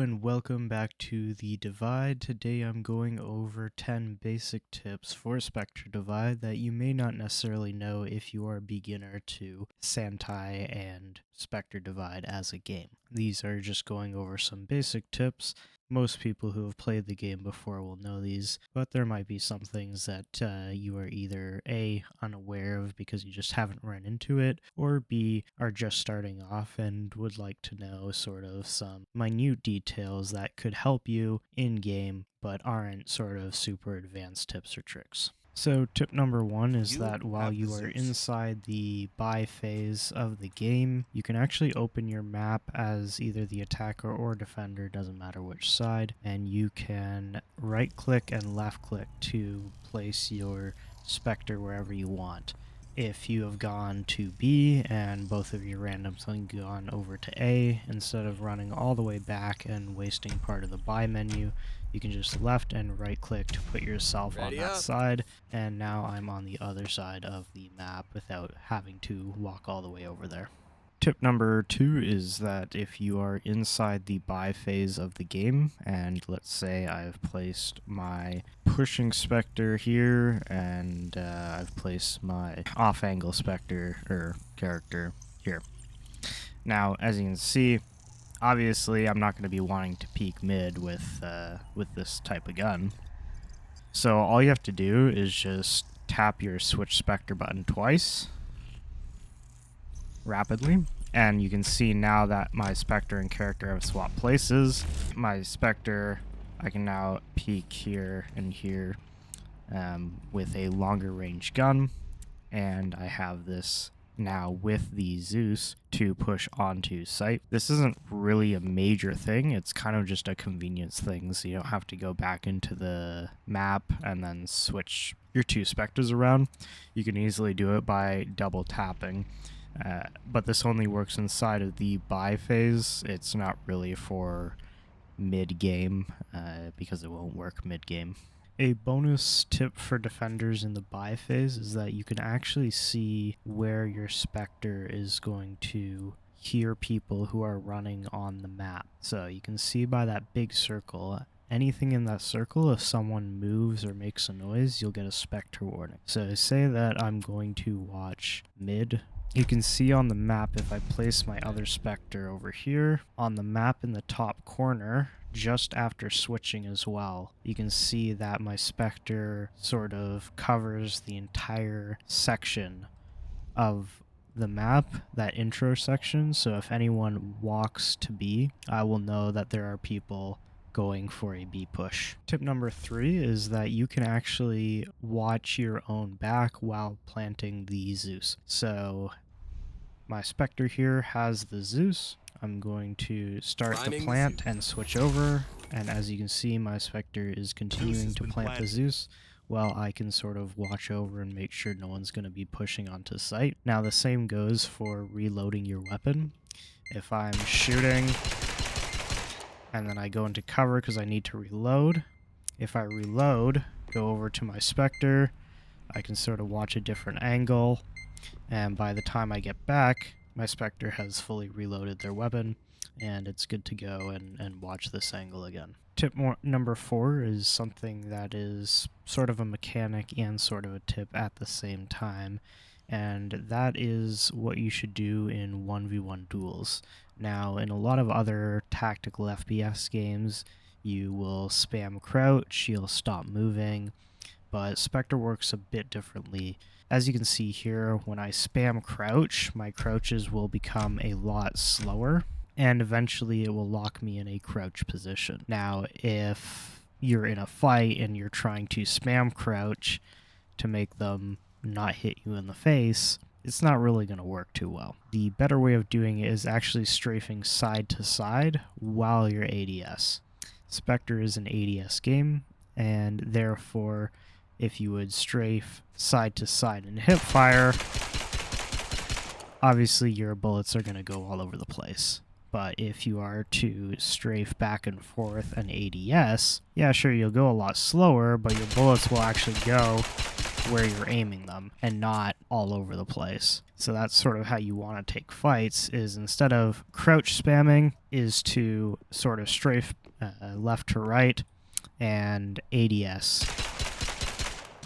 and welcome back to the Divide. Today I'm going over 10 basic tips for Spectre Divide that you may not necessarily know if you are a beginner to Sentai and Spectre Divide as a game. These are just going over some basic tips. Most people who have played the game before will know these, but there might be some things that you are either A, unaware of because you just haven't run into it, or B, are just starting off and would like to know sort of some minute details that could help you in-game, but aren't sort of super advanced tips or tricks. So tip number one is that while you are inside the buy phase of the game, you can actually open your map as either the attacker or defender, doesn't matter which side, and you can right click and left click to place your Spectre wherever you want. If you have gone to B and both of your randoms have gone over to A, instead of running all the way back and wasting part of the buy menu, you can just left and right click to put yourself on that side, and now I'm on the other side of the map without having to walk all the way over there. Tip number two is that if you are inside the buy phase of the game, and let's say I've placed my pushing Spectre here, and I've placed my off-angle Spectre or character here. Now, as you can see, obviously I'm not going to be wanting to peek mid with this type of gun. So all you have to do is just tap your switch Spectre button twice, rapidly, and you can see now that my Spectre and character have swapped places. My Spectre, I can now peek here and here with a longer range gun, and I have this now with the Zeus to push onto site. This isn't really a major thing, it's kind of just a convenience thing, so you don't have to go back into the map and then switch your two Spectres around. You can easily do it by double tapping. But this only works inside of the buy phase. It's not really for mid-game because it won't work mid-game. A bonus tip for defenders in the buy phase is that you can actually see where your Spectre is going to hear people who are running on the map. So you can see by that big circle, anything in that circle, if someone moves or makes a noise, you'll get a Spectre warning. So say that I'm going to watch mid. You can see on the map, if I place my other Spectre over here, on the map in the top corner, just after switching as well, you can see that my Spectre sort of covers the entire section of the map, that intro section, so if anyone walks to B, I will know that there are people going for a B push. Tip number 3 is that you can actually watch your own back while planting the Zeus. So my Spectre here has the Zeus. I'm going to start the plant and switch over, and as you can see, my Spectre is continuing to plant the Zeus while I can sort of watch over and make sure no one's going to be pushing onto site. Now the same goes for reloading your weapon. If I'm shooting and then I go into cover because I need to reload, if I reload, go over to my Spectre, I can sort of watch a different angle, and by the time I get back, my Spectre has fully reloaded their weapon, and it's good to go and watch this angle again. Tip number 4 is something that is sort of a mechanic and sort of a tip at the same time, and that is what you should do in 1v1 duels. Now, in a lot of other tactical FPS games, you will spam crouch, you'll stop moving, but Spectre works a bit differently. As you can see here, when I spam crouch, my crouches will become a lot slower, and eventually it will lock me in a crouch position. Now, if you're in a fight and you're trying to spam crouch to make them not hit you in the face, it's not really going to work too well. The better way of doing it is actually strafing side to side while you're ADS. Spectre is an ADS game, and therefore, if you would strafe side to side and hip fire, obviously your bullets are going to go all over the place. But if you are to strafe back and forth and ADS, yeah, sure, you'll go a lot slower, but your bullets will actually go where you're aiming them and not all over the place. So that's sort of how you want to take fights, is instead of crouch spamming is to sort of strafe left to right and ADS.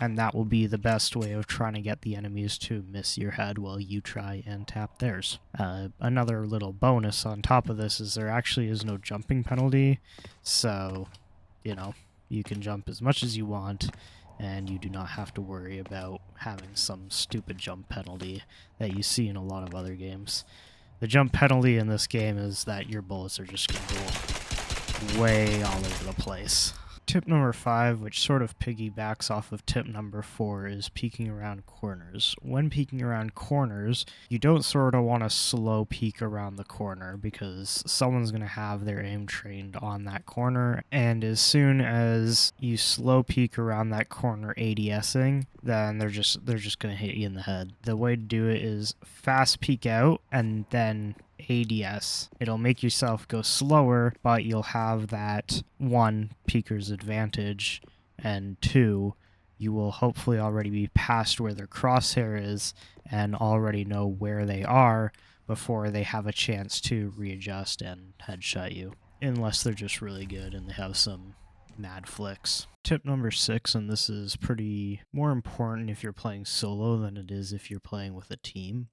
And that will be the best way of trying to get the enemies to miss your head while you try and tap theirs. Another little bonus on top of this is there actually is no jumping penalty, so, you know, you can jump as much as you want, and you do not have to worry about having some stupid jump penalty that you see in a lot of other games. The jump penalty in this game is that your bullets are just going to go way all over the place. Tip number 5, which sort of piggybacks off of tip number 4, is peeking around corners. When peeking around corners, you don't sort of want to slow peek around the corner because someone's going to have their aim trained on that corner, and as soon as you slow peek around that corner ADSing, then they're just going to hit you in the head. The way to do it is fast peek out and then ADS. It'll make yourself go slower, but you'll have that 1, peeker's advantage, and 2, you will hopefully already be past where their crosshair is and already know where they are before they have a chance to readjust and headshot you. Unless they're just really good and they have some mad flicks. Tip number 6, and this is pretty more important if you're playing solo than it is if you're playing with a team.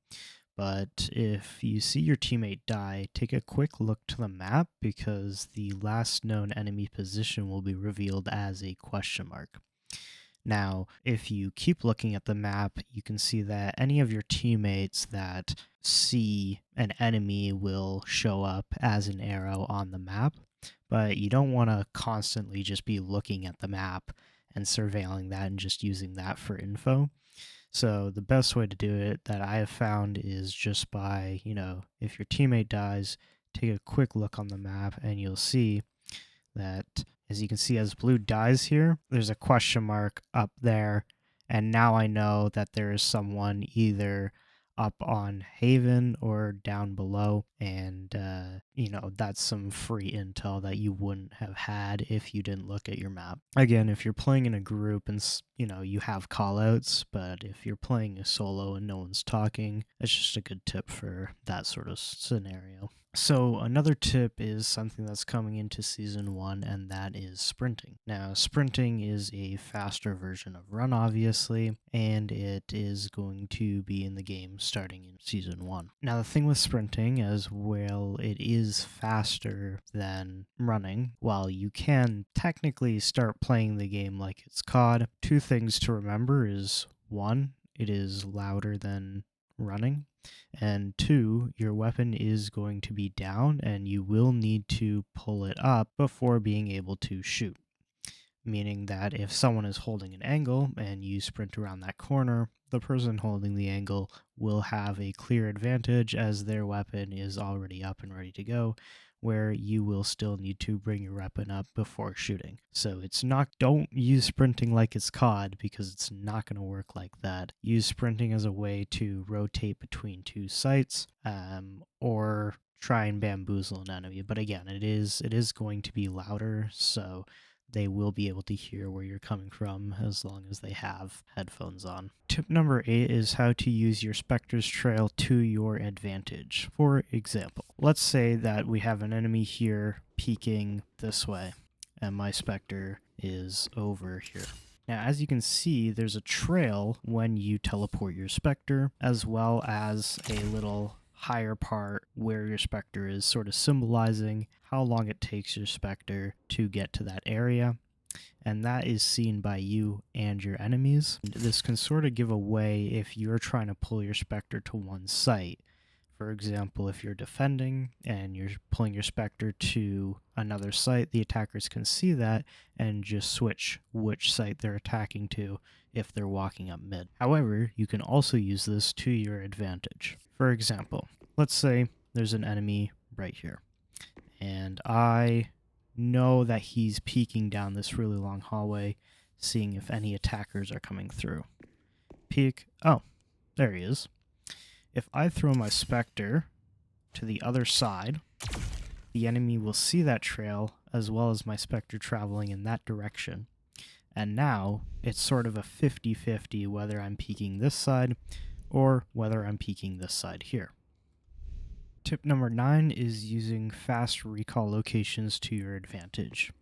But if you see your teammate die, take a quick look to the map because the last known enemy position will be revealed as a question mark. Now, if you keep looking at the map, you can see that any of your teammates that see an enemy will show up as an arrow on the map, but you don't want to constantly just be looking at the map and surveilling that and just using that for info. So the best way to do it that I have found is just by, if your teammate dies, take a quick look on the map and you'll see that, as you can see, as blue dies here, there's a question mark up there. And now I know that there is someone either up on Haven or down below. And, that's some free intel that you wouldn't have had if you didn't look at your map. Again, if you're playing in a group and, you have callouts, but if you're playing a solo and no one's talking, it's just a good tip for that sort of scenario. So another tip is something that's coming into Season 1, and that is sprinting. Now, sprinting is a faster version of run, obviously, and it is going to be in the game starting in Season 1. Now, the thing with sprinting, as well, it is faster than running. While you can technically start playing the game like it's COD, 2 things to remember is, 1, it is louder than running, and 2, your weapon is going to be down and you will need to pull it up before being able to shoot. Meaning that if someone is holding an angle and you sprint around that corner, the person holding the angle will have a clear advantage as their weapon is already up and ready to go, where you will still need to bring your weapon up before shooting. So don't use sprinting like it's COD, because it's not going to work like that. Use sprinting as a way to rotate between 2 sites, or try and bamboozle an enemy. But again, it is going to be louder, so they will be able to hear where you're coming from as long as they have headphones on. Tip number 8 is how to use your Spectre's trail to your advantage. For example, let's say that we have an enemy here peeking this way, and my Spectre is over here. Now, as you can see, there's a trail when you teleport your Spectre, as well as a little higher part where your Spectre is, sort of symbolizing how long it takes your Spectre to get to that area, and that is seen by you and your enemies. This can sort of give away if you're trying to pull your Spectre to one site. For example, if you're defending and you're pulling your Spectre to another site, the attackers can see that and just switch which site they're attacking to if they're walking up mid. However, you can also use this to your advantage. For example, let's say there's an enemy right here, and I know that he's peeking down this really long hallway, seeing if any attackers are coming through. Peek. Oh, there he is. If I throw my Spectre to the other side, the enemy will see that trail as well as my Spectre traveling in that direction. And now it's sort of a 50-50 whether I'm peeking this side or whether I'm peeking this side here. Tip number 9 is using fast recall locations to your advantage.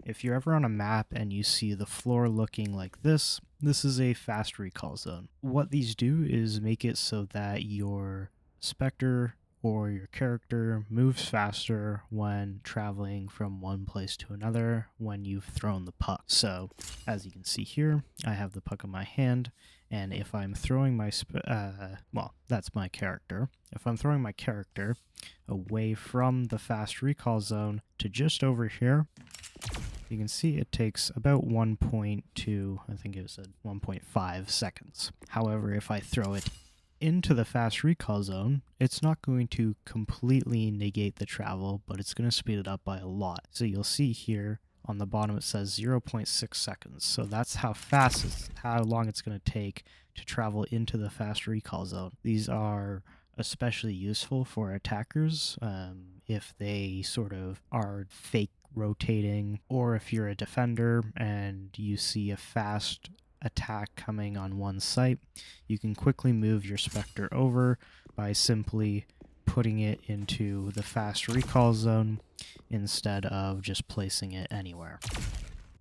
If you're ever on a map and you see the floor looking like this is a fast recall zone. What these do is make it so that your Spectre or your character moves faster when traveling from one place to another when you've thrown the puck. So, as you can see here, I have the puck in my hand, and if I'm throwing my well, that's my character. If I'm throwing my character away from the fast recall zone to just over here, you can see it takes about 1.2, I think it said 1.5 seconds. However, if I throw it into the fast recall zone, it's not going to completely negate the travel, but it's going to speed it up by a lot. So you'll see here on the bottom it says 0.6 seconds. So that's how long it's going to take to travel into the fast recall zone. These are especially useful for attackers if they sort of are fake rotating, or if you're a defender and you see a fast attack coming on one site, you can quickly move your Spectre over by simply putting it into the fast recall zone instead of just placing it anywhere.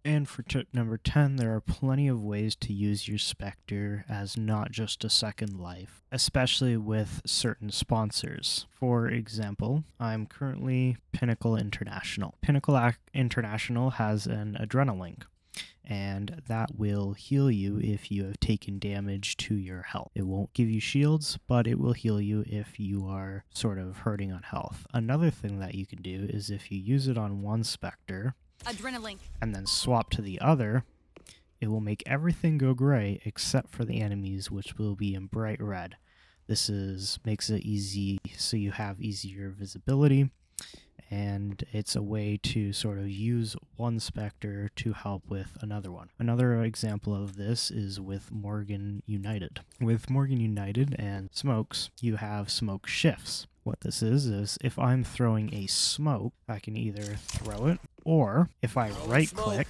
And for tip number 10, there are plenty of ways to use your Spectre as not just a second life, especially with certain sponsors. For example, I'm currently Pinnacle International. Pinnacle International has an Adrenalink, and that will heal you if you have taken damage to your health. It won't give you shields, but it will heal you if you are sort of hurting on health. Another thing that you can do is if you use it on one Spectre, Adrenaline, and then swap to the other, it will make everything go gray except for the enemies, which will be in bright red. This makes it easy so you have easier visibility, and it's a way to sort of use one Spectre to help with another one. Another example of this is with Morgan United. With Morgan United and smokes, you have smoke shifts. What this is if I'm throwing a smoke, I can either throw it, or if I right click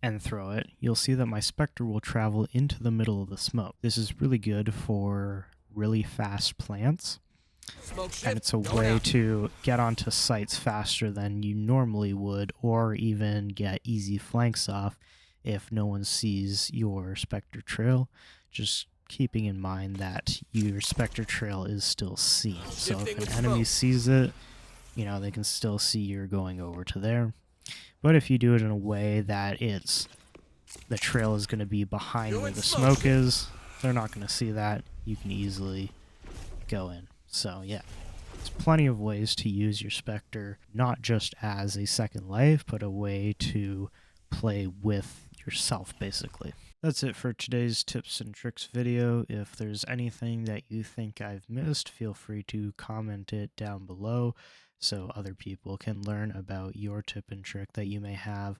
and throw it, you'll see that my Spectre will travel into the middle of the smoke. This is really good for really fast plants, and it's a way to get onto sites faster than you normally would, or even get easy flanks off if no one sees your Spectre trail. Just keeping in mind that your Spectre trail is still seen. So if an enemy sees it, you know, they can still see you're going over to there. But if you do it in a way that the trail is going to be behind where the smoke is, they're not going to see that. You can easily go in. So yeah, there's plenty of ways to use your Spectre, not just as a second life, but a way to play with yourself, basically. That's it for today's tips and tricks video. If there's anything that you think I've missed, feel free to comment it down below so other people can learn about your tip and trick that you may have.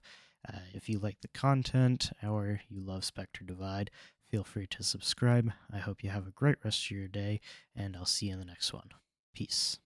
If you like the content or you love Spectre Divide, feel free to subscribe. I hope you have a great rest of your day, and I'll see you in the next one. Peace.